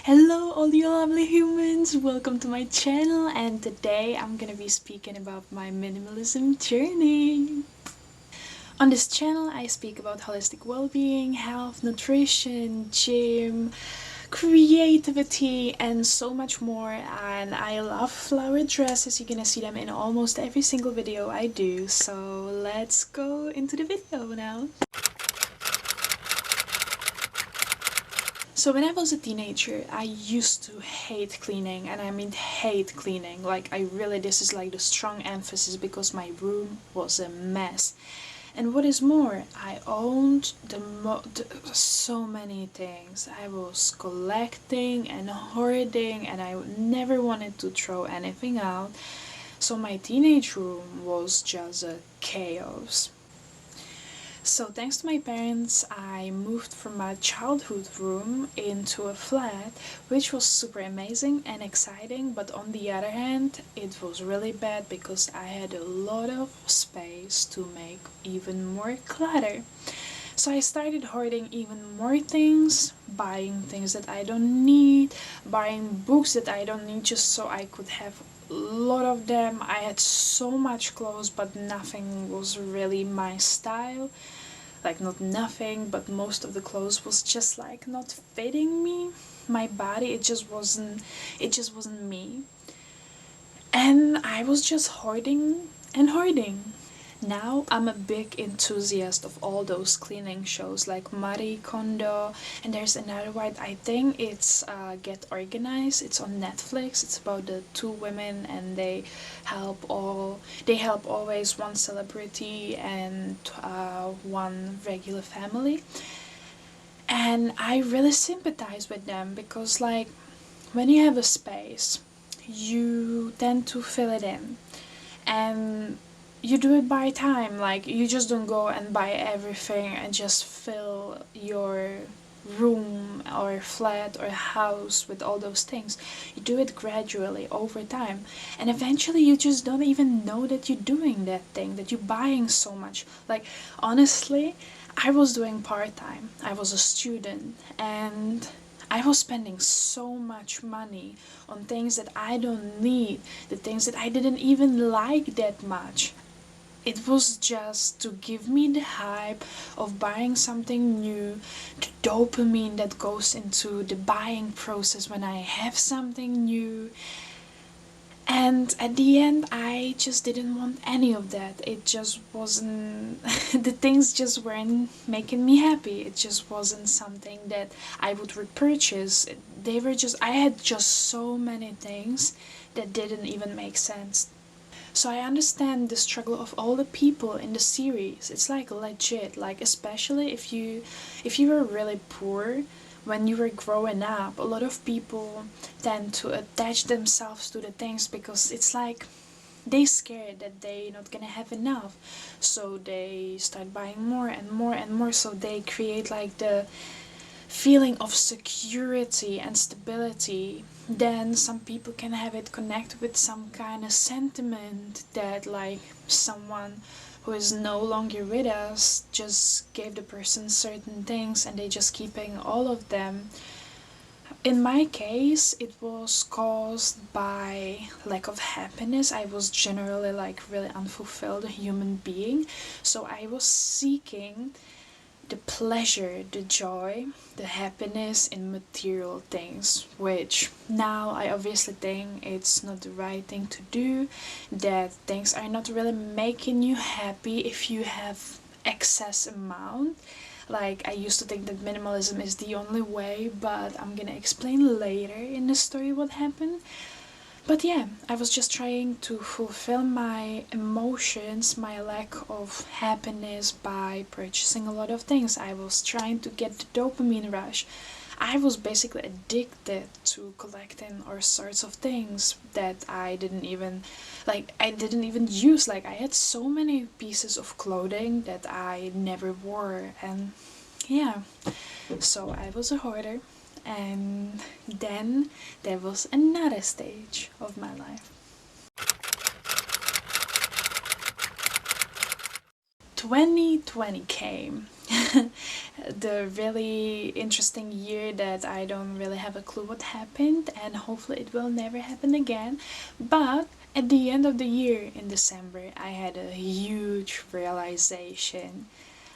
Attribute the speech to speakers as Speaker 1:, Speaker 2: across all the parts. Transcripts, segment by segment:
Speaker 1: Hello all you lovely humans, welcome to my channel, and today I'm gonna be speaking about my minimalism journey. On this channel I speak about holistic well-being, health, nutrition, gym, creativity and so much more, and I love flower dresses. You're gonna see them in almost every single video I do, so let's go into the video now. So when I was a teenager, I used to hate cleaning, and I mean hate cleaning. Like this is like the strong emphasis because my room was a mess. And what is more, I owned so many things. I was collecting and hoarding, and I never wanted to throw anything out. So my teenage room was just a chaos. So thanks to my parents, I moved from my childhood room into a flat, which was super amazing and exciting, but on the other hand, it was really bad because I had a lot of space to make even more clutter. So I started hoarding even more things, buying things that I don't need, buying books that I don't need just so I could have a lot of them. I had so much clothes, but nothing was really my style. Like not nothing, but most of the clothes was just like not fitting me, my body. It just wasn't me. And I was just hoarding and hoarding. Now I'm a big enthusiast of all those cleaning shows like Marie Kondo, and there's another one, I think it's Get Organized. It's on Netflix. It's about the two women, and they help always one celebrity and one regular family. And I really sympathize with them because like when you have a space, you tend to fill it in, and you do it by time. Like you just don't go and buy everything and just fill your room or flat or house with all those things. You do it gradually over time, and eventually you just don't even know that you're doing that thing, that you're buying so much. Like honestly, I was doing part-time, I was a student, and I was spending so much money on things that I don't need, the things that I didn't even like that much. It was just to give me the hype of buying something new, the dopamine that goes into the buying process when I have something new. And at the end, I just didn't want any of that. It just wasn't, the things just weren't making me happy. It just wasn't something that I would repurchase. I had just so many things that didn't even make sense. So I understand the struggle of all the people in the series. It's like legit, like especially if you were really poor when you were growing up. A lot of people tend to attach themselves to the things because it's like they scared that they not gonna have enough. So they start buying more and more and more, so they create like the feeling of security and stability. Then some people can have it connect with some kind of sentiment that like someone who is no longer with us just gave the person certain things and they just keeping all of them. In my case, it was caused by lack of happiness. I was generally like really unfulfilled human being, so I was seeking the pleasure, the joy, the happiness in material things, which now I obviously think it's not the right thing to do, that things are not really making you happy if you have excess amount. Like I used to think that minimalism is the only way, but I'm gonna explain later in the story what happened. But yeah, I was just trying to fulfill my emotions, my lack of happiness by purchasing a lot of things. I was trying to get the dopamine rush. I was basically addicted to collecting all sorts of things that I didn't even use. Like I had so many pieces of clothing that I never wore, and yeah, so I was a hoarder. And then there was another stage of my life. 2020 came. the really interesting year that I don't really have a clue what happened, and hopefully it will never happen again. But at the end of the year in December, I had a huge realization.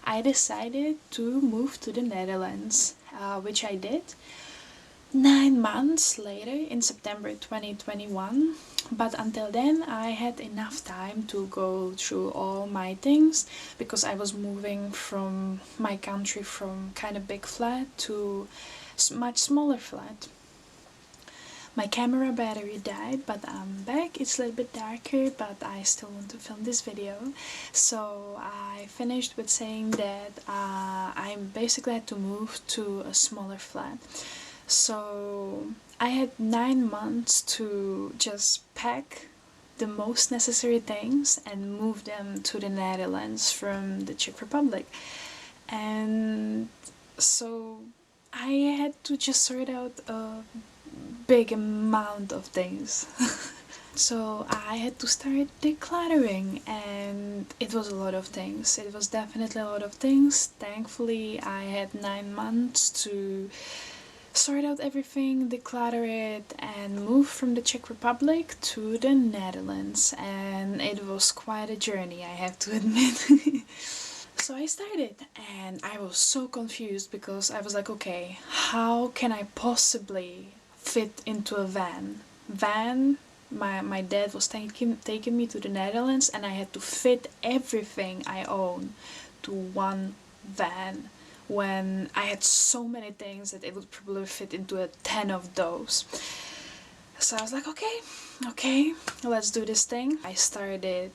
Speaker 1: I decided to move to the Netherlands, which I did 9 months later in September 2021. But until then, I had enough time to go through all my things because I was moving from my country from kind of big flat to much smaller flat. My camera battery died, but I'm back. It's a little bit darker, but I still want to film this video. So I finished with saying that I basically had to move to a smaller flat. So I had 9 months to just pack the most necessary things and move them to the Netherlands from the Czech Republic. And so I had to just sort out a big amount of things. So I had to start decluttering, and it was a lot of things. It was definitely a lot of things. Thankfully, I had 9 months to sort out everything, declutter it, and move from the Czech Republic to the Netherlands. And it was quite a journey, I have to admit. So I started, and I was so confused because I was like, okay, how can I possibly fit into a van? My dad was taking me to the Netherlands, and I had to fit everything I own to one van, when I had so many things that it would probably fit into a 10 of those. So I was like, okay, let's do this thing. I started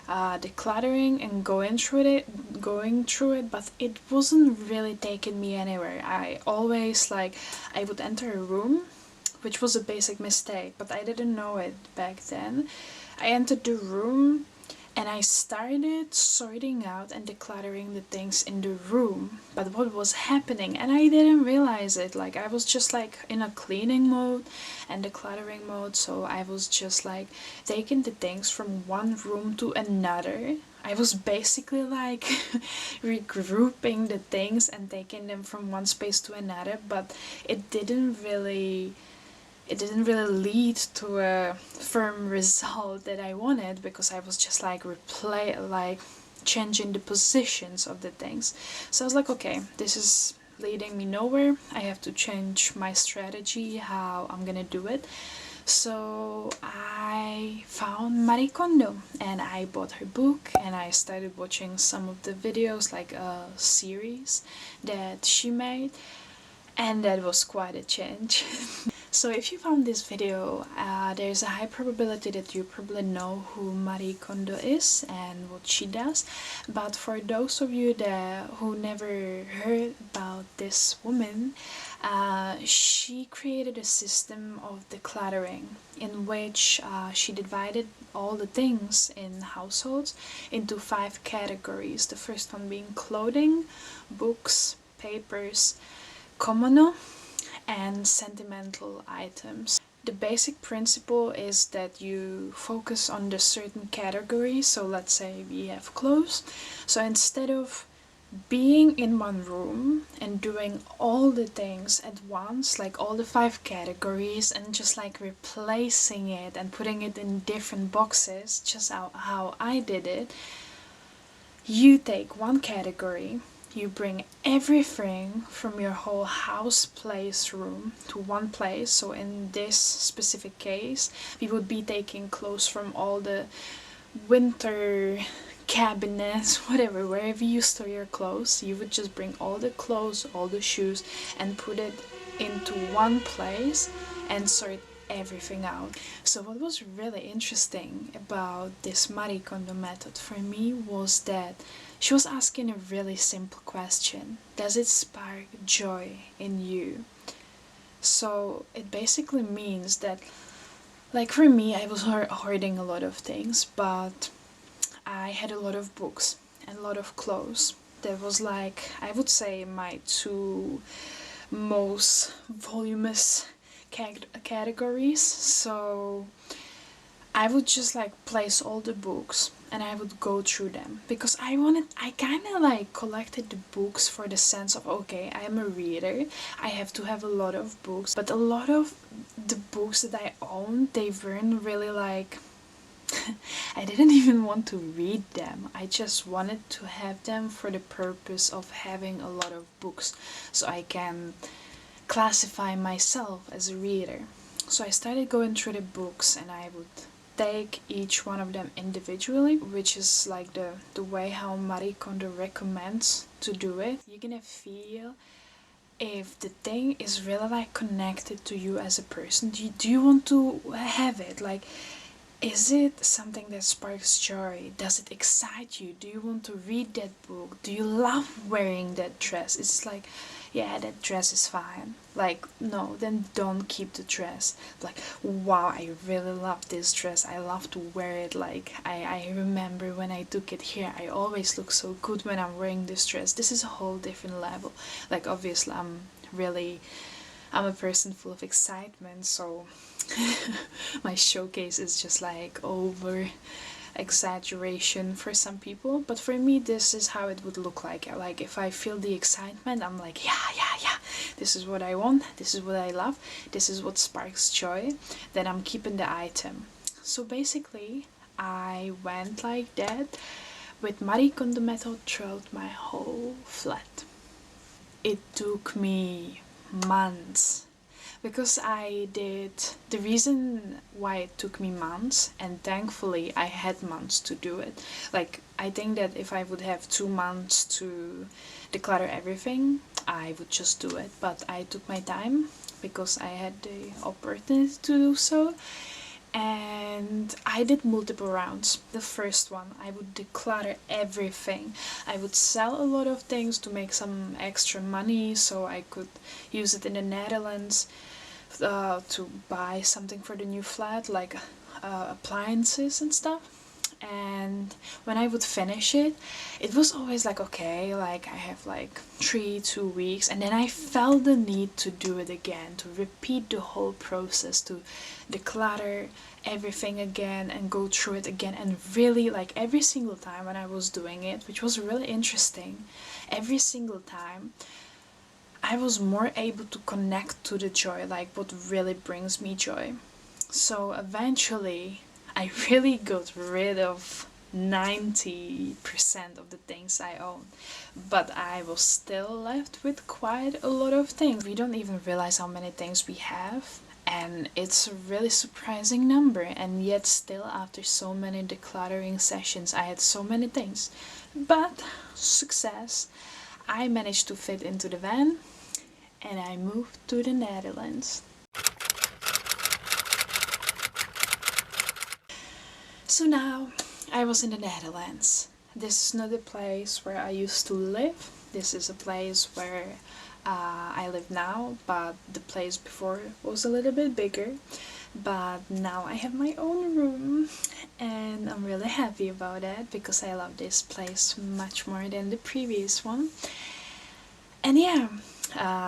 Speaker 1: decluttering and going through it, but it wasn't really taking me anywhere. I always, like, I would enter a room, which was a basic mistake, but I didn't know it back then. I entered the room and I started sorting out and decluttering the things in the room, but what was happening, and I didn't realize it, like I was just like in a cleaning mode and decluttering mode, so I was just like taking the things from one room to another. I was basically like regrouping the things and taking them from one space to another, but it didn't really lead to a firm result that I wanted, because I was just like changing the positions of the things. So I was like, okay, this is leading me nowhere. I have to change my strategy, how I'm gonna do it. So I found Marie Kondo and I bought her book, and I started watching some of the videos, like a series that she made, and that was quite a change. So if you found this video, there's a high probability that you probably know who Marie Kondo is and what she does. But for those of you who never heard about this woman, she created a system of decluttering in which she divided all the things in households into 5 categories. The first one being clothing, books, papers, komono, and sentimental items. The basic principle is that you focus on the certain category. So let's say we have clothes. So instead of being in one room and doing all the things at once, like all the 5 categories, and just like replacing it and putting it in different boxes, just how I did it, you take one category, you bring everything from your whole house, place, room to one place. So in this specific case, we would be taking clothes from all the winter cabinets, whatever, wherever you store your clothes. You would just bring all the clothes, all the shoes, and put it into one place and sort everything out. So what was really interesting about this Marie Kondo method for me was that she was asking a really simple question: does it spark joy in you? So it basically means that, like for me, I was hoarding a lot of things, but I had a lot of books and a lot of clothes. That was, like, I would say, my 2 most voluminous categories. So I would just like place all the books and I would go through them, because I kind of like collected the books for the sense of, okay, I am a reader, I have to have a lot of books, but a lot of the books that I owned, they weren't really like, I didn't even want to read them. I just wanted to have them for the purpose of having a lot of books so I can classify myself as a reader. So I started going through the books and I would take each one of them individually, which is like the way how Marie Kondo recommends to do it. You're gonna feel if the thing is really like connected to you as a person. Do you want to have it? Like, is it something that sparks joy? Does it excite you? Do you want to read that book? Do you love wearing that dress? It's like, yeah, that dress is fine. Like, no, then don't keep the dress. Like, wow, I really love this dress. I love to wear it. Like, I remember when I took it here, I always look so good when I'm wearing this dress. This is a whole different level. Like, obviously, I'm a person full of excitement, so my showcase is just like over exaggeration for some people, but for me this is how it would look like. Like, if I feel the excitement, I'm like, yeah, this is what I want, this is what I love, this is what sparks joy, then I'm keeping the item. So basically I went like that with Marie Kondo method throughout my whole flat. It took me months, because the reason why it took me months, and thankfully I had months to do it. Like, I think that if I would have 2 months to declutter everything, I would just do it, but I took my time because I had the opportunity to do so. And I did multiple rounds. The first one, I would declutter everything. I would sell a lot of things to make some extra money so I could use it in the Netherlands to buy something for the new flat, like appliances and stuff. And when I would finish it, it was always like, okay, like I have like 2 weeks, and then I felt the need to do it again, to repeat the whole process, to declutter everything again and go through it again. And really, like, every single time when I was doing it, which was really interesting, every single time I was more able to connect to the joy, like what really brings me joy. So eventually I really got rid of 90% of the things I own, but I was still left with quite a lot of things. We don't even realize how many things we have, and it's a really surprising number, and yet still after so many decluttering sessions I had so many things. But success, I managed to fit into the van and I moved to the Netherlands. So now I was in the Netherlands. This is not the place where I used to live. This is a place where I live now, but the place before was a little bit bigger. But now I have my own room and I'm really happy about that, because I love this place much more than the previous one. And yeah,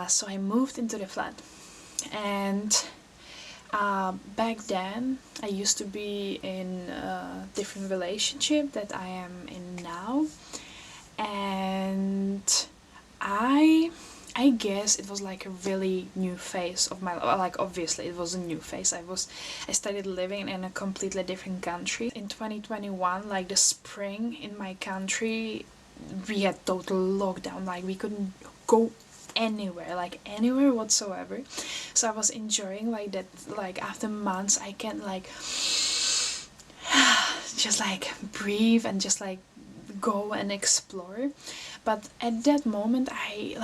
Speaker 1: so I moved into the flat, and back then I used to be in a different relationship that I am in now, and I guess it was like a really new phase of my life. Like, obviously it was a new phase. I started living in a completely different country in 2021. Like, the spring in my country, we had total lockdown. Like, we couldn't go anywhere, like anywhere whatsoever. So I was enjoying like that, like after months I can like just like breathe and just like go and explore. But at that moment I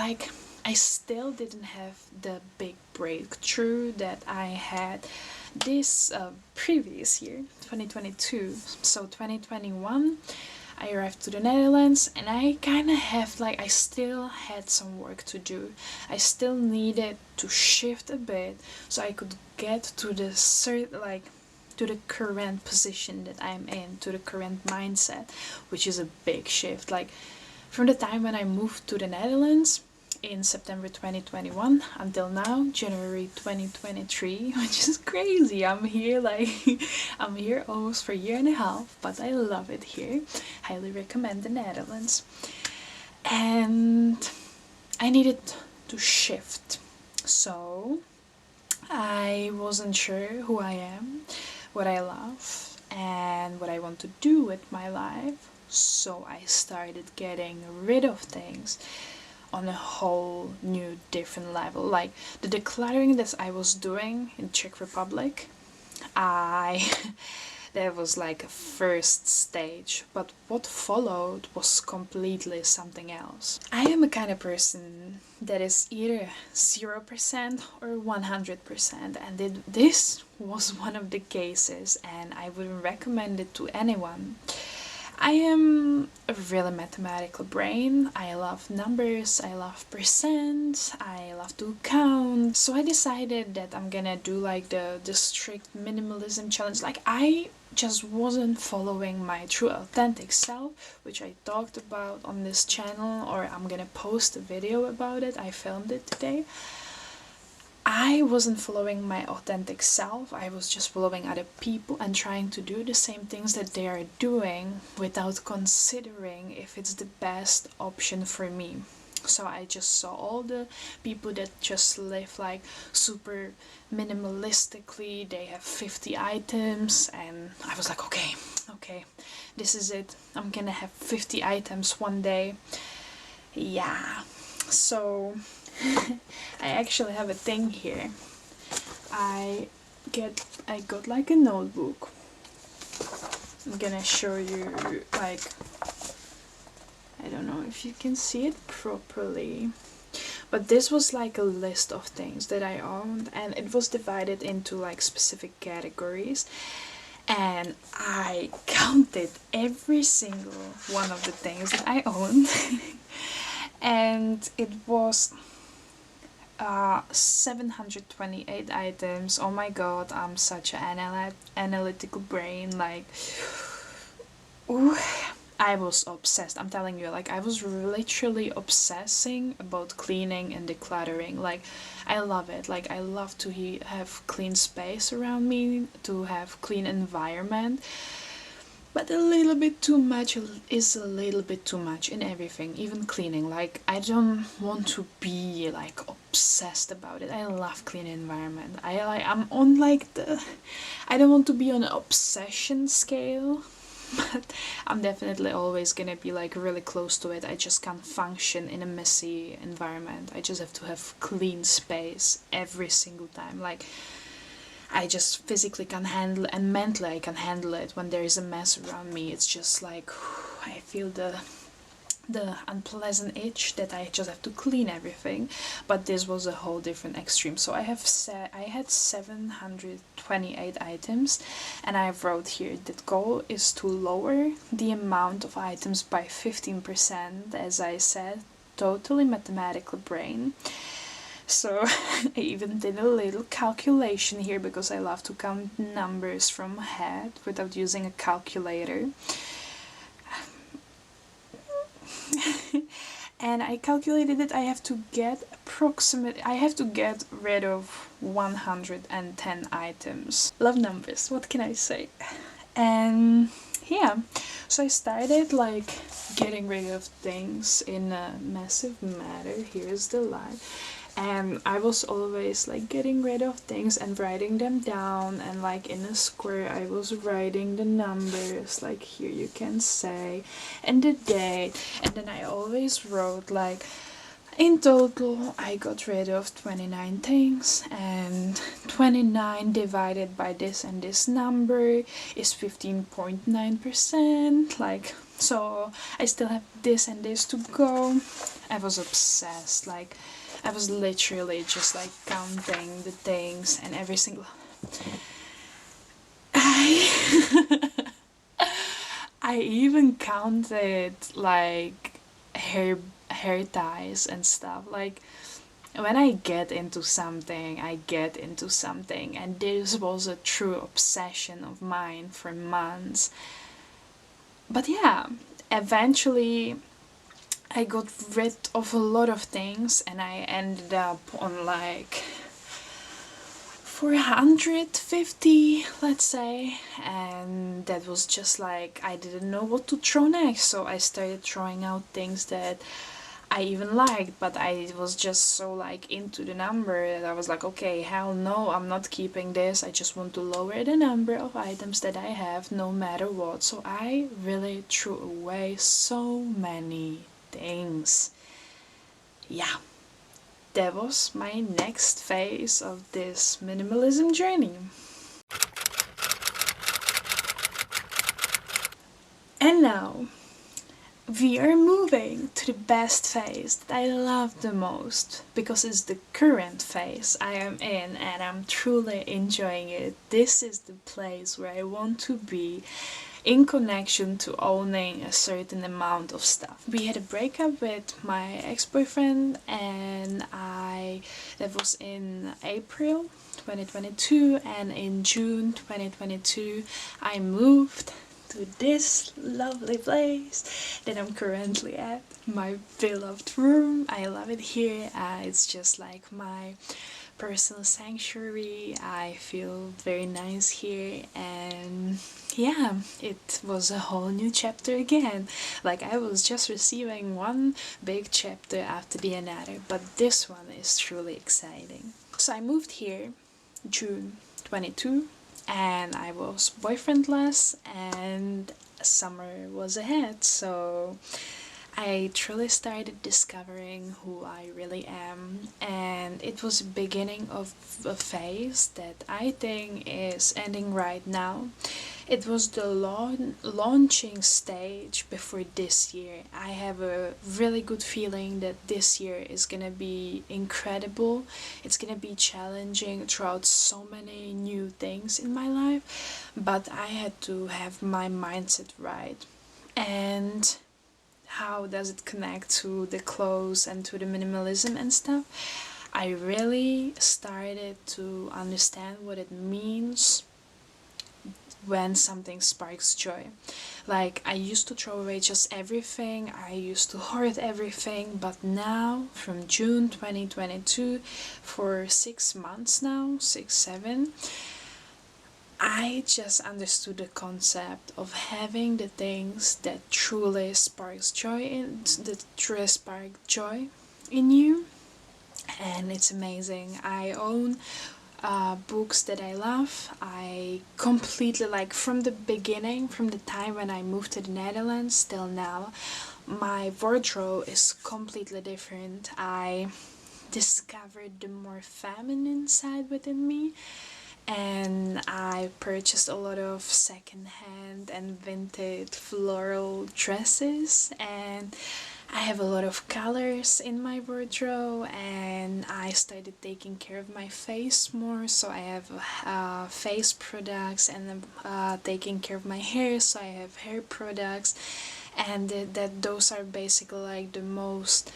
Speaker 1: still didn't have the big breakthrough that I had this previous year, 2022. So 2021 I arrived to the Netherlands, and I kind of have like, I still had some work to do. I still needed to shift a bit so I could get to the to the current position that I'm in, to the current mindset, which is a big shift. Like, from the time when I moved to the Netherlands, in September 2021 until now, January 2023, which is crazy. I'm here like I'm here almost for a year and a half, but I love it here. Highly recommend the Netherlands. And I needed to shift. So I wasn't sure who I am, what I love, and what I want to do with my life. So I started getting rid of things on a whole new different level. Like the decluttering that I was doing in Czech Republic, I that was like a first stage, but what followed was completely something else. I am a kind of person that is either 0% or 100%, and this was one of the cases, and I wouldn't recommend it to anyone. I am a really mathematical brain. I love numbers, I love percent, I love to count. So I decided that I'm gonna do like the strict minimalism challenge. Like I just wasn't following my true authentic self, which I talked about on this channel, or I'm gonna post a video about it. I filmed it today. I wasn't following my authentic self. I was just following other people and trying to do the same things that they are doing without considering if it's the best option for me. So I just saw all the people that just live like super minimalistically. They have 50 items, and I was like, okay, this is it. I'm gonna have 50 items one day. Yeah, so I actually have a thing here. I got like a notebook. I'm gonna show you, like, I don't know if you can see it properly, but this was like a list of things that I owned, and it was divided into like specific categories, and I counted every single one of the things that I owned and it was 728 items. Oh my god, I'm such an analytical brain. Like, ooh, I was obsessed. I'm telling you, like, I was literally obsessing about cleaning and decluttering. Like, I love it. Like, I love to have clean space around me, to have clean environment. But a little bit too much is a little bit too much in everything, even cleaning. Like, I don't want to be like obsessed about it. I love clean environment. I'm on like I don't want to be on an obsession scale, but I'm definitely always gonna be like really close to it. I just can't function in a messy environment. I just have to have clean space every single time. Like, I just physically can handle it, and mentally I can handle it when there is a mess around me. It's just like, I feel the unpleasant itch that I just have to clean everything. But this was a whole different extreme. So I had 728 items, and I wrote here that goal is to lower the amount of items by 15%, as I said, totally mathematical brain. So I even did a little calculation here because I love to count numbers from head without using a calculator. And I calculated that I have to get rid of 110 items. Love numbers, what can I say? And yeah, so I started like getting rid of things in a massive manner. Here's the line. And I was always like getting rid of things and writing them down, and like in a square I was writing the numbers, like here you can say, and the date, and then I always wrote like in total I got rid of 29 things, and 29 divided by this and this number is 15.9%. Like, so I still have this and this to go. I was obsessed. Like, I was literally just like counting the things and every single I even counted like hair ties and stuff. Like, when I get into something, I get into something, and this was a true obsession of mine for months. But yeah, eventually I got rid of a lot of things, and I ended up on like 450, let's say, and that was just like I didn't know what to throw next, so I started throwing out things that I even liked, but I was just so like into the number that I was like, okay, hell no, I'm not keeping this. I just want to lower the number of items that I have no matter what. So I really threw away so many things. Yeah, that was my next phase of this minimalism journey. And now we are moving to the best phase that I love the most, because it's the current phase I am in and I'm truly enjoying it. This is the place where I want to be in connection to owning a certain amount of stuff. We had a breakup with my ex-boyfriend, and that was in April 2022, and in June 2022 I moved to this lovely place that I'm currently at, my beloved room. I love it here. It's just like my personal sanctuary. I feel very nice here, and yeah, it was a whole new chapter again. Like, I was just receiving one big chapter after the another, but this one is truly exciting. So I moved here June 22, and I was boyfriendless, and summer was ahead, so I truly started discovering who I really am, and it was the beginning of a phase that I think is ending right now. It was the launching stage before this year. I have a really good feeling that this year is gonna be incredible. It's gonna be challenging throughout so many new things in my life, but I had to have my mindset right. And how does it connect to the clothes and to the minimalism and stuff? I really started to understand what it means when something sparks joy. Like, I used to throw away just everything, I used to hoard everything, but now from June 2022, for 6 months now, 7, I just understood the concept of having the things that truly sparks joy in you, and it's amazing. I own books that I love. I completely, like, from the beginning, from the time when I moved to the Netherlands till now, my wardrobe is completely different. I discovered the more feminine side within me, and I purchased a lot of secondhand and vintage floral dresses, and I have a lot of colors in my wardrobe, and I started taking care of my face more, so I have face products, and taking care of my hair, so I have hair products, and those are basically like the most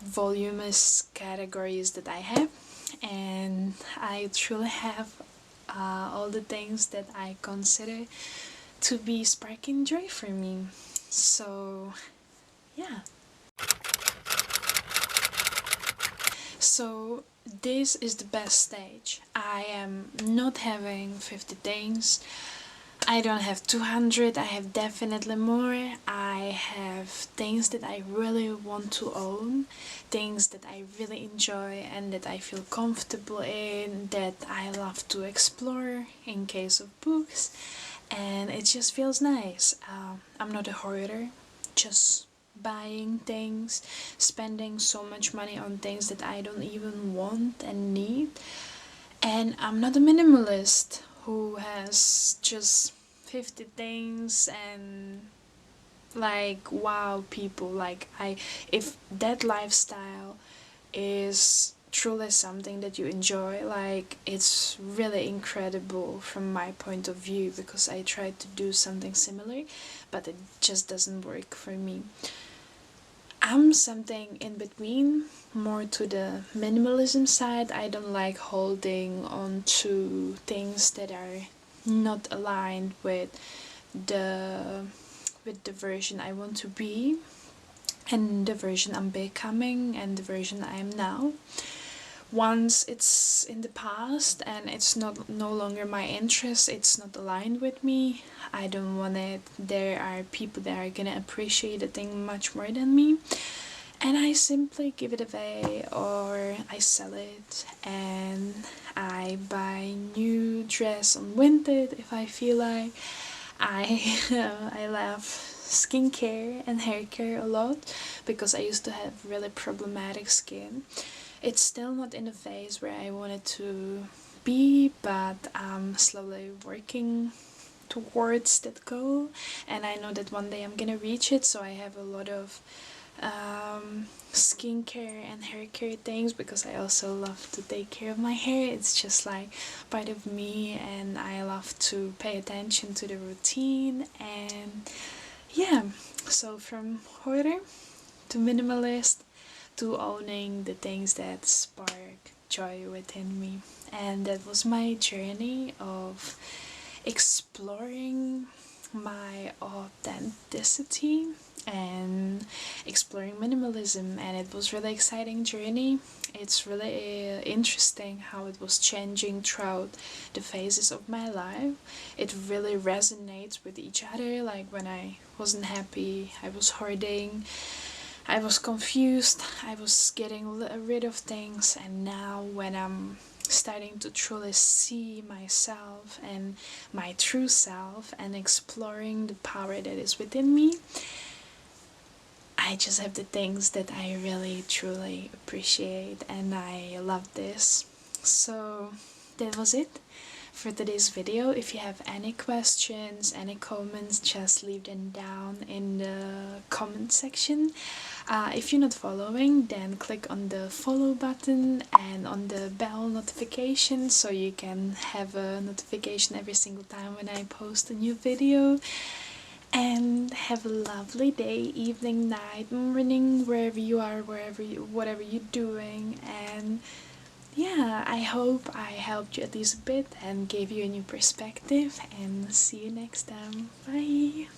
Speaker 1: voluminous categories that I have, and I truly have all the things that I consider to be sparking joy for me. So yeah. So this is the best stage. I am not having 50 things. I don't have 200, I have definitely more. I have things that I really want to own, things that I really enjoy and that I feel comfortable in, that I love to explore in case of books, and it just feels nice. I'm not a hoarder, just buying things, spending so much money on things that I don't even want and need. And I'm not a minimalist who has just 50 things and like, wow, people, like, if that lifestyle is truly something that you enjoy, like, it's really incredible from my point of view, because I tried to do something similar but it just doesn't work for me. I'm something in between, more to the minimalism side. I don't like holding on to things that are not aligned with the version I want to be. and the version I'm becoming and the version I am now. Once it's in the past and it's not no longer my interest, it's not aligned with me, I don't want it. There are people that are gonna appreciate the thing much more than me, and I simply give it away or I sell it, and I buy new dress on Vinted if I feel like. I I love skincare and hair care a lot because I used to have really problematic skin. It's still not in the phase where I wanted to be, but I'm slowly working towards that goal, and I know that one day I'm gonna reach it. So I have a lot of skincare and hair care things because I also love to take care of my hair. It's just like part of me, and I love to pay attention to the routine. And yeah, so from hoarder to minimalist to owning the things that spark joy within me. And that was my journey of exploring my authenticity and exploring minimalism, and it was really exciting journey. It's really interesting how it was changing throughout the phases of my life. It really resonates with each other. Like when I wasn't happy, I was hoarding, I was confused, I was getting rid of things, and now when I'm starting to truly see myself and my true self and exploring the power that is within me, I just have the things that I really truly appreciate, and I love this. So that was it for today's video. If you have any questions, any comments, just leave them down in the comment section. If you're not following, then click on the follow button and on the bell notification so you can have a notification every single time when I post a new video. And have a lovely day, evening, night, morning, wherever you are, whatever you're doing. And yeah, I hope I helped you at least a bit and gave you a new perspective, and see you next time. Bye.